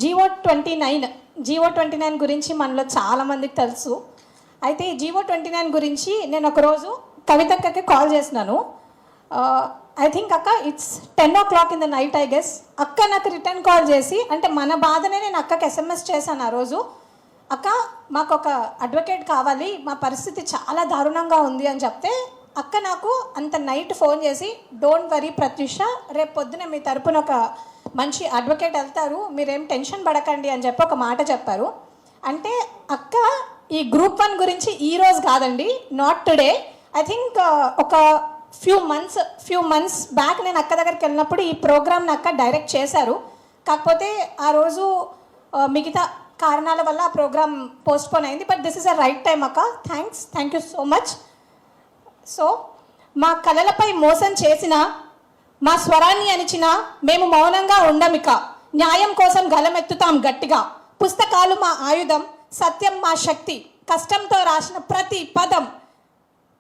GO 29 గురించి మనలో చాలామందికి తెలుసు. అయితే ఈ జీవో 29 గురించి నేను ఒకరోజు కవితక్కకి కాల్ చేసినాను. ఐ థింక్ అక్క it's 10 o'clock in the night I guess. అక్క నాకు రిటర్న్ కాల్ చేసి, అంటే మన బాధనే నేను అక్కకి SMS చేశాను ఆ రోజు. అక్క మాకు ఒక అడ్వకేట్ కావాలి, మా పరిస్థితి చాలా దారుణంగా ఉంది అని చెప్తే, అక్క నాకు అంత నైట్ ఫోన్ చేసి, డోంట్ వరీ ప్రత్యూష, రేపు పొద్దున మీ తరపున ఒక మంచి అడ్వకేట్ వెళ్తారు, మీరేం టెన్షన్ పడకండి అని చెప్పి ఒక మాట చెప్పారు. అంటే అక్క ఈ Group 1 గురించి ఈరోజు కాదండి, నాట్ టుడే, ఐ థింక్ ఒక ఫ్యూ మంత్స్ బ్యాక్ నేను అక్క దగ్గరికి వెళ్ళినప్పుడు ఈ ప్రోగ్రామ్ని అక్క డైరెక్ట్ చేశారు. కాకపోతే ఆ రోజు మిగతా కారణాల వల్ల ఆ ప్రోగ్రామ్ పోస్ట్పోన్ అయింది. But this is a right time అక్క. Thank you so much. So మా కళలపై మోసం చేసిన, మా స్వరాన్ని అణిచిన మేము మౌనంగా ఉండమిక. న్యాయం కోసం గలమెత్తుతాం గట్టిగా. పుస్తకాలు మా ఆయుధం, సత్యం మా శక్తి. కష్టంతో రాసిన ప్రతి పదం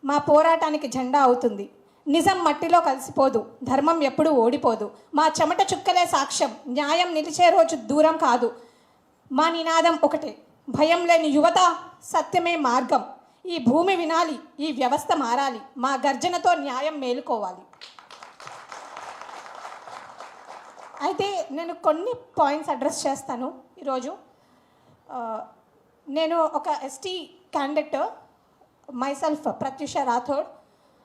మా పోరాటానికి జెండా అవుతుంది. నిజం మట్టిలో కలిసిపోదు, ధర్మం ఎప్పుడూ ఓడిపోదు. మా చెమట చుక్కలే సాక్ష్యం, న్యాయం నిలిచే రోజు దూరం కాదు. మా నినాదం ఒకటే, భయం లేని యువత, సత్యమే మార్గం. ఈ భూమి వినాలి, ఈ వ్యవస్థ మారాలి, మా గర్జనతో న్యాయం మేలుకోవాలి. అయితే నేను కొన్ని పాయింట్స్ అడ్రస్ చేస్తాను ఈరోజు. నేను ఒక ST candidate, myself Pratyusha Rathod.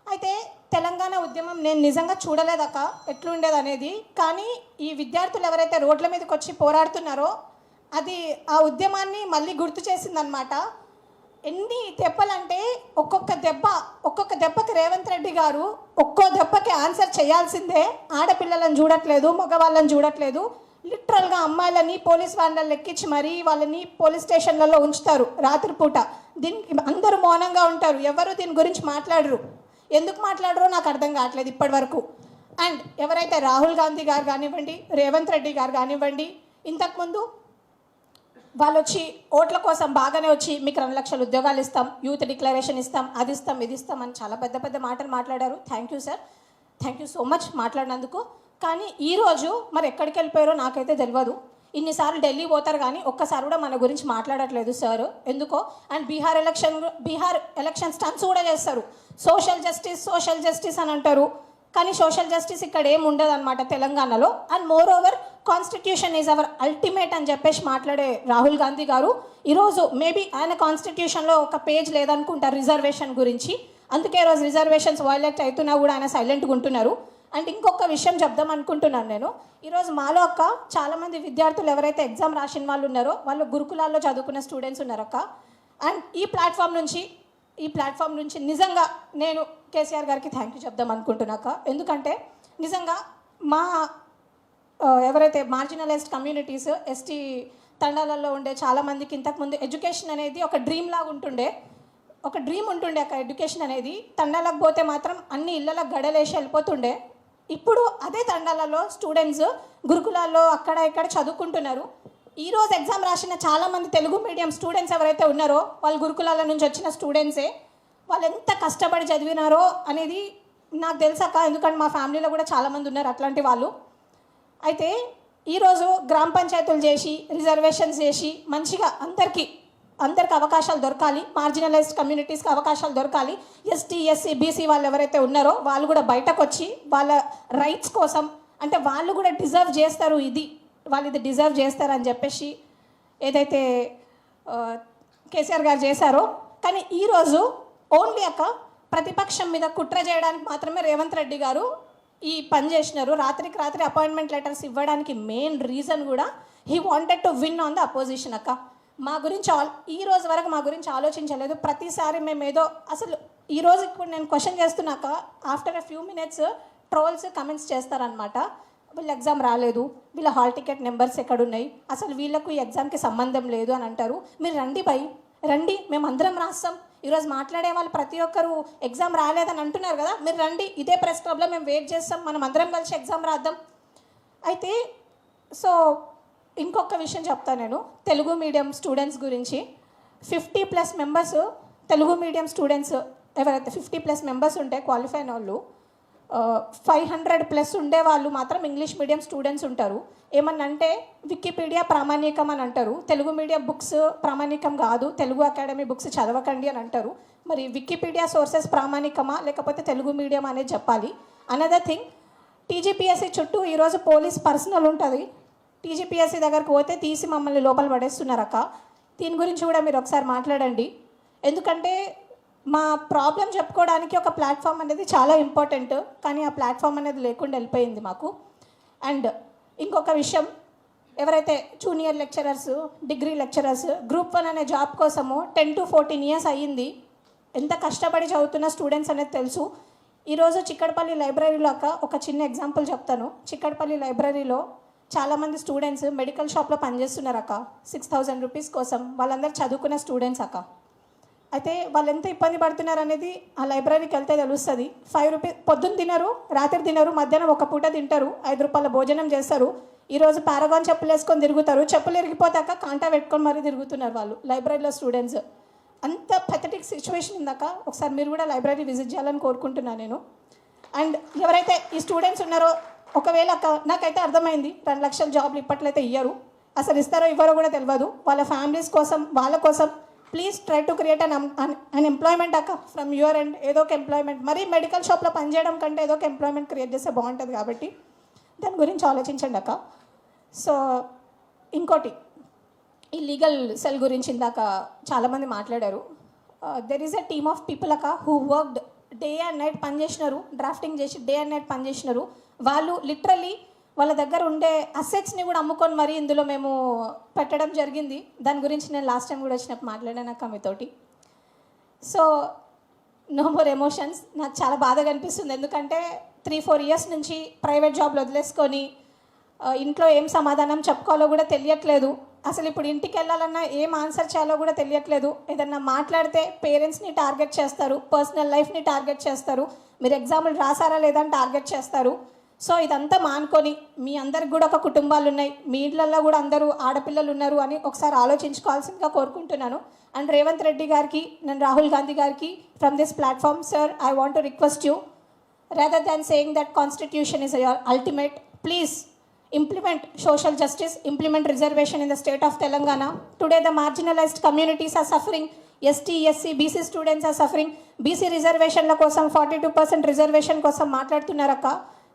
అయితే తెలంగాణ ఉద్యమం నేను నిజంగా చూడలేదక్క ఎట్లుండేది అనేది. కానీ ఈ విద్యార్థులు ఎవరైతే రోడ్ల మీదకి వచ్చి పోరాడుతున్నారో అది ఆ ఉద్యమాన్ని మళ్ళీ గుర్తు చేసిందనమాట. ఎన్ని దెబ్బలంటే ఒక్కొక్క దెబ్బకి రేవంత్ రెడ్డి గారు ఒక్కో దెబ్బకి ఆన్సర్ చేయాల్సిందే. ఆడపిల్లలను చూడట్లేదు, మగవాళ్ళని చూడట్లేదు. లిటరల్గా అమ్మాయిలని పోలీస్ వాళ్ళని ఎక్కించి మరీ వాళ్ళని పోలీస్ స్టేషన్లలో ఉంచుతారు రాత్రిపూట. దీనికి అందరూ మౌనంగా ఉంటారు, ఎవరు దీని గురించి మాట్లాడరు. ఎందుకు మాట్లాడరో నాకు అర్థం కావట్లేదు ఇప్పటి వరకు. అండ్ ఎవరైతే రాహుల్ గాంధీ గారు కానివ్వండి, రేవంత్ రెడ్డి గారు కానివ్వండి, ఇంతకుముందు వాళ్ళు వచ్చి ఓట్ల కోసం బాగానే వచ్చి మీకు 2 లక్షల ఉద్యోగాలు ఇస్తాం, యూత్ డిక్లరేషన్ ఇస్తాం, అది ఇస్తాం, ఇది ఇస్తాం అని చాలా పెద్ద మాటలు మాట్లాడారు. Thank you sir, thank you so much మాట్లాడినందుకు. కానీ ఈరోజు మరి ఎక్కడికి వెళ్ళిపోయారో నాకైతే తెలియదు. ఇన్నిసార్లు ఢిల్లీ పోతారు కానీ ఒక్కసారి కూడా మన గురించి మాట్లాడట్లేదు సార్ ఎందుకో. అండ్ బీహార్ ఎలక్షన్ స్టన్స్ కూడా చేస్తారు. సోషల్ జస్టిస్ అని అంటారు, కానీ సోషల్ జస్టిస్ ఇక్కడ ఏమి ఉండదు అనమాట తెలంగాణలో. And more over constitution is our ultimate అని చెప్పేసి మాట్లాడే రాహుల్ గాంధీ గారు ఈరోజు మేబీ ఆయన కాన్స్టిట్యూషన్లో ఒక పేజ్ లేదనుకుంటారు రిజర్వేషన్ గురించి. అందుకే ఈరోజు రిజర్వేషన్స్ వైలేట్ అవుతున్నా కూడా ఆయన సైలెంట్గా ఉంటున్నారు. అండ్ ఇంకొక విషయం చెప్దాం అనుకుంటున్నాను నేను. ఈరోజు మాలో అక్క చాలామంది విద్యార్థులు ఎవరైతే ఎగ్జామ్ రాసిన వాళ్ళు ఉన్నారో వాళ్ళు గురుకులాల్లో చదువుకున్న స్టూడెంట్స్ ఉన్నారు అక్క. అండ్ ఈ ప్లాట్ఫామ్ నుంచి నిజంగా నేను కేసీఆర్ గారికి థ్యాంక్ యూ చెప్దాం అనుకుంటున్నాక. ఎందుకంటే నిజంగా మా ఎవరైతే మార్జినలైజ్డ్ కమ్యూనిటీస్, ఎస్టీ తండాలలో ఉండే చాలామందికి ఇంతకుముందు ఎడ్యుకేషన్ అనేది ఒక డ్రీమ్ లాగా ఉంటుండే అక్క. ఎడ్యుకేషన్ అనేది తండాలకు పోతే మాత్రం అన్ని ఇళ్ళలకు గడలేసి వెళ్ళిపోతుండే. ఇప్పుడు అదే తండాలలో స్టూడెంట్స్ గురుకులాల్లో అక్కడ ఇక్కడ చదువుకుంటున్నారు. ఈరోజు ఎగ్జామ్ రాసిన చాలామంది తెలుగు మీడియం స్టూడెంట్స్ ఎవరైతే ఉన్నారో వాళ్ళు గురుకులాల నుంచి వచ్చిన స్టూడెంట్సే. వాళ్ళు ఎంత కష్టపడి చదివినారో అనేది నాకు తెలుసాక, ఎందుకంటే మా ఫ్యామిలీలో కూడా చాలామంది ఉన్నారు అట్లాంటి వాళ్ళు. అయితే ఈరోజు గ్రామ పంచాయతీలు చేసి రిజర్వేషన్స్ చేసి మంచిగా అందరికీ అవకాశాలు దొరకాలి, మార్జినలైజ్డ్ కమ్యూనిటీస్కి అవకాశాలు దొరకాలి. ఎస్టీ ఎస్సీ బీసీ వాళ్ళు ఎవరైతే ఉన్నారో వాళ్ళు కూడా బయటకు వచ్చి వాళ్ళ రైట్స్ కోసం, అంటే వాళ్ళు కూడా డిజర్వ్ చేస్తారు, వాళ్ళు ఇది డిజర్వ్ చేస్తారని చెప్పేసి ఏదైతే కేసీఆర్ గారు చేశారో. కానీ ఈరోజు ఓన్లీ అక్క ప్రతిపక్షం మీద కుట్ర చేయడానికి మాత్రమే రేవంత్ రెడ్డి గారు ఈ పని చేసినారు. రాత్రికి రాత్రి అపాయింట్మెంట్ లెటర్స్ ఇవ్వడానికి మెయిన్ రీజన్ కూడా he wanted to win on the opposition అక్క. మా గురించి ఈ రోజు వరకు మా గురించి ఆలోచించలేదు. ప్రతిసారి మేము ఏదో అసలు ఈరోజు ఇప్పుడు నేను క్వశ్చన్ చేస్తున్నాక after a few minutes trolls comments చేస్తారనమాట. వీళ్ళు ఎగ్జామ్ రాలేదు, వీళ్ళ హాల్ టికెట్ నెంబర్స్ ఎక్కడున్నాయి, అసలు వీళ్ళకు ఈ ఎగ్జామ్కి సంబంధం లేదు అని అంటారు. మీరు రండి మేము అందరం రాస్తాం. ఈరోజు మాట్లాడే వాళ్ళు ప్రతి ఒక్కరు ఎగ్జామ్ రాలేదని అంటున్నారు కదా, మీరు రండి, ఇదే ప్రెస్ క్లబ్లో మేము వెయిట్ చేస్తాం, మనం అందరం కలిసి ఎగ్జామ్ రాద్దాం. అయితే సో ఇంకొక విషయం చెప్తాను నేను తెలుగు మీడియం స్టూడెంట్స్ గురించి. 50+ మెంబర్స్ తెలుగు మీడియం స్టూడెంట్స్ ఎవరైతే 50+ మెంబర్స్ ఉంటే క్వాలిఫై అయిన వాళ్ళు 500+ ఉండే వాళ్ళు మాత్రం ఇంగ్లీష్ మీడియం స్టూడెంట్స్ ఉంటారు. ఏమన్నంటే వికీపీడియా ప్రామాణికం అని అంటారు, తెలుగు మీడియం బుక్స్ ప్రామాణికం కాదు, తెలుగు అకాడమీ బుక్స్ చదవకండి అని అంటారు. మరి వికీపీడియా సోర్సెస్ ప్రామాణికమా లేకపోతే తెలుగు మీడియం అనేది చెప్పాలి. అనదర్ థింగ్, టీజీపీఎస్సీ చుట్టూ ఈరోజు పోలీస్ పర్సనల్ ఉంటుంది. టీజీపీఎస్సీ దగ్గరకు పోతే తీసి మమ్మల్ని లోపల పడేస్తున్నారక్క. దీని గురించి కూడా మీరు ఒకసారి మాట్లాడండి. ఎందుకంటే మా ప్రాబ్లం చెప్పుకోవడానికి ఒక ప్లాట్ఫామ్ అనేది చాలా ఇంపార్టెంట్, కానీ ఆ ప్లాట్ఫామ్ అనేది లేకుండా వెళ్ళిపోయింది మాకు. అండ్ ఇంకొక విషయం, ఎవరైతే junior lecturers, degree lecturers group 1 అనే జాబ్ కోసము 10 to 14 years అయ్యింది, ఎంత కష్టపడి చదువుతున్న స్టూడెంట్స్ అనేది తెలుసు. ఈరోజు చిక్కడపల్లి లైబ్రరీలో ఒక చిన్న ఎగ్జాంపుల్ చెప్తాను. చిక్కడపల్లి లైబ్రరీలో చాలామంది స్టూడెంట్స్ మెడికల్ షాప్లో పనిచేస్తున్నారు అక్క, 6,000 రూపీస్ కోసం. వాళ్ళందరూ చదువుకున్న స్టూడెంట్స్ అక్క. అయితే వాళ్ళు ఎంత ఇబ్బంది పడుతున్నారు అనేది ఆ లైబ్రరీకి వెళ్తే తెలుస్తుంది. 5 రూపీస్ పొద్దున్న తినరు, రాత్రి తినరు, మధ్యాహ్నం ఒక పూట తింటారు, 5 రూపాయల భోజనం చేస్తారు. ఈరోజు పారాగాన్ చెప్పులు వేసుకొని తిరుగుతారు, చెప్పులు ఇరిగిపోతాక కాంటా పెట్టుకొని మరీ తిరుగుతున్నారు వాళ్ళు లైబ్రరీలో స్టూడెంట్స్. అంత పెథటిక్ సిచ్యువేషన్ ఉందాక. ఒకసారి మీరు కూడా లైబ్రరీ విజిట్ చేయాలని కోరుకుంటున్నాను నేను. అండ్ ఎవరైతే ఈ స్టూడెంట్స్ ఉన్నారో, ఒకవేళ నాకైతే అర్థమైంది 2 లక్షల జాబ్లు ఇప్పట్లో అయితే ఇయ్యరు, అసలు ఇస్తారో ఇవ్వరో కూడా తెలియదు. వాళ్ళ ఫ్యామిలీస్ కోసం, వాళ్ళ కోసం please try to create an employment అక్క ఫ్రమ్ యువర్ అండ్. ఏదో ఒక ఎంప్లాయ్మెంట్, మరి మెడికల్ షాప్లో పనిచేయడం కంటే ఏదో ఒక ఎంప్లాయ్మెంట్ క్రియేట్ చేస్తే బాగుంటుంది. కాబట్టి దాని గురించి ఆలోచించండి అక్క. సో ఇంకోటి, ఈ లీగల్ సెల్ గురించి ఇందాక చాలామంది మాట్లాడారు. There is a team of people అక్క who worked day and night పనిచేసినారు, డ్రాఫ్టింగ్ చేసి డే అండ్ నైట్ పనిచేసినారు. వాళ్ళు లిటరల్లీ వాళ్ళ దగ్గర ఉండే అసెట్స్ని కూడా అమ్ముకొని మరీ ఇందులో మేము పెట్టడం జరిగింది. దాని గురించి నేను లాస్ట్ టైం కూడా వచ్చినప్పుడు మాట్లాడాను అక్క మీతోటి. So no more emotions. నాకు చాలా బాధగా అనిపిస్తుంది, ఎందుకంటే 3-4 years నుంచి ప్రైవేట్ జాబ్లు వదిలేసుకొని ఇంట్లో ఏం సమాధానం చెప్పుకోవాలో కూడా తెలియట్లేదు. అసలు ఇప్పుడు ఇంటికి వెళ్ళాలన్నా ఏం ఆన్సర్ చేయాలో కూడా తెలియట్లేదు. ఏదన్నా మాట్లాడితే పేరెంట్స్ని టార్గెట్ చేస్తారు, పర్సనల్ లైఫ్ని టార్గెట్ చేస్తారు, మీరు ఎగ్జామ్లు రాసారా లేదని టార్గెట్ చేస్తారు. సో ఇదంతా మానుకొని, మీ అందరికి కూడా ఒక కుటుంబాలు ఉన్నాయి, మీ ఇళ్ళల్లో కూడా అందరూ ఆడపిల్లలు ఉన్నారు అని ఒకసారి ఆలోచించుకోవాల్సిందిగా కోరుకుంటున్నాను. అండ్ రేవంత్ రెడ్డి గారికి, నేను రాహుల్ గాంధీ గారికి from this platform, sir, I want to request you, rather than saying that constitution is your ultimate, please implement social justice, implement reservation in the state of Telangana. Today the marginalized communities are suffering, ST, SC, BC students are suffering. BC reservation la kosam 42% reservation kosam మాట్లాడుతున్నారక్క.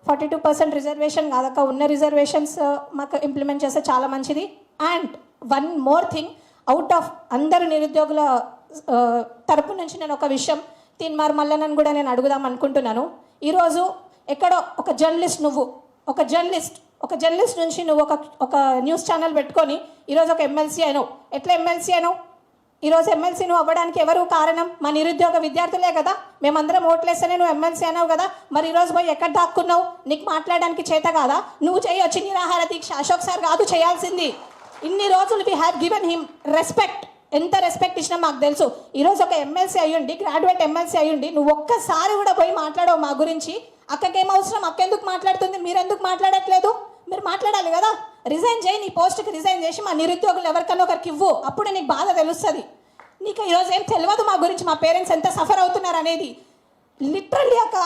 42% reservation కాదక్క, ఉన్న reservations మాకు implement చేస్తే చాలా మంచిది. And one more thing, out of అందరు నిరుద్యోగుల తరపు నుంచి నేను ఒక విషయం తీన్మార్ మల్లన్నను కూడా నేను అడుగుదాం అనుకుంటున్నాను. ఈరోజు ఎక్కడో ఒక జర్నలిస్ట్, నువ్వు ఒక జర్నలిస్ట్ నుంచి నువ్వు ఒక న్యూస్ ఛానల్ పెట్టుకొని ఈరోజు ఒక ఎమ్మెల్సీ అయినావు. ఎట్లా ఎమ్మెల్సీ అయినావు? ఈరోజు ఎమ్మెల్సీ నువ్వు అవ్వడానికి ఎవరు కారణం? మా నిరుద్యోగ విద్యార్థులే కదా. మేమందరం ఓట్లేస్తేనే నువ్వు ఎమ్మెల్సీ అన్నావు కదా. మరి ఈరోజు పోయి ఎక్కడ దాక్కున్నావు? నీకు మాట్లాడడానికి చేత కాదా? నువ్వు చేయొచ్చు నిరాహార దీక్ష. అశోక్ సార్ కాదు చేయాల్సింది. ఇన్ని రోజులు we have given him respect. ఎంత రెస్పెక్ట్ ఇచ్చినా మాకు తెలుసు. ఈరోజు ఒక ఎమ్మెల్సీ అయ్యుండి, గ్రాడ్యుయేట్ ఎమ్మెల్సీ అయ్యుండి, నువ్వు ఒక్కసారి కూడా పోయి మాట్లాడవు మా గురించి. అక్కకేం అవసరం? అక్క ఎందుకు మాట్లాడుతుంది? మీరెందుకు మాట్లాడట్లేదు? మీరు మాట్లాడాలి కదా. రిజైన్ చేయి, నీ పోస్ట్కి రిజైన్ చేసి మా నిరుద్యోగులు ఎవరికన్నా ఒకరికి ఇవ్వు. అప్పుడు నీకు బాధ తెలుస్తుంది. నీకు ఈరోజు ఏం తెలియదు మా గురించి, మా పేరెంట్స్ ఎంత సఫర్ అవుతున్నారు అనేది. లిటరల్లీ అక్క,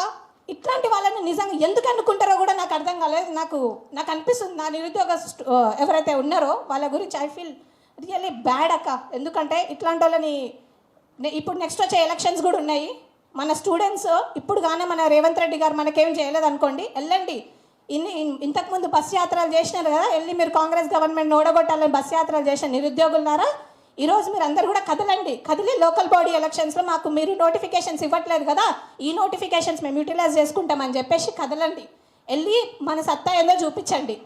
ఇట్లాంటి వాళ్ళని నిజంగా ఎందుకు అనుకుంటారో కూడా నాకు అర్థం కాలేదు. నాకు అనిపిస్తుంది, నా నిరుద్యోగ ఎవరైతే ఉన్నారో వాళ్ళ గురించి ఐ ఫీల్ రియల్లీ బ్యాడ్ అక్క. ఎందుకంటే ఇట్లాంటి వాళ్ళని ఇప్పుడు నెక్స్ట్ వచ్చే ఎలక్షన్స్ కూడా ఉన్నాయి. మన స్టూడెంట్స్ ఇప్పుడు కానీ మన రేవంత్ రెడ్డి గారు మనకేం చేయలేదు అనుకోండి, వెళ్ళండి. ఇంతకుముందు బస్ యాత్రలు చేసినారు కదా, వెళ్ళి మీరు కాంగ్రెస్ గవర్నమెంట్ ఓడగొట్టాలని బస్ యాత్రలు చేసిన నిరుద్యోగులున్నారా? ఈరోజు మీరు అందరు కూడా కదిలి లోకల్ బాడీ ఎలక్షన్స్లో మాకు మీరు నోటిఫికేషన్స్ ఇవ్వట్లేదు కదా, ఈ నోటిఫికేషన్స్ మేము యూటిలైజ్ చేసుకుంటామని చెప్పేసి కదలండి, వెళ్ళి మన సత్తా ఏందో చూపించండి.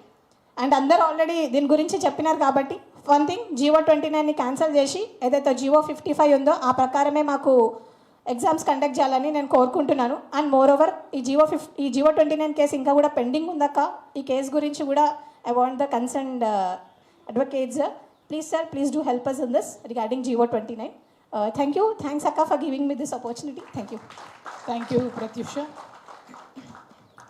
అండ్ అందరూ ఆల్రెడీ దీని గురించి చెప్పినారు కాబట్టి వన్ థింగ్, జీవో 29ని క్యాన్సిల్ చేసి ఏదైతే జీవో 55 ఉందో ఆ ప్రకారమే మాకు ఎగ్జామ్స్ కండక్ట్ చేయాలని నేను కోరుకుంటున్నాను. అండ్ మోర్ ఓవర్ ఈ జీవో 29 కేసు ఇంకా కూడా పెండింగ్ ఉందక్క. ఈ కేసు గురించి కూడా I want the concerned advocates, please sir, please do help us in this regarding GO 29. Thank you. Thanks Akka for giving me this opportunity. Thank you. Thank you, Pratyusha.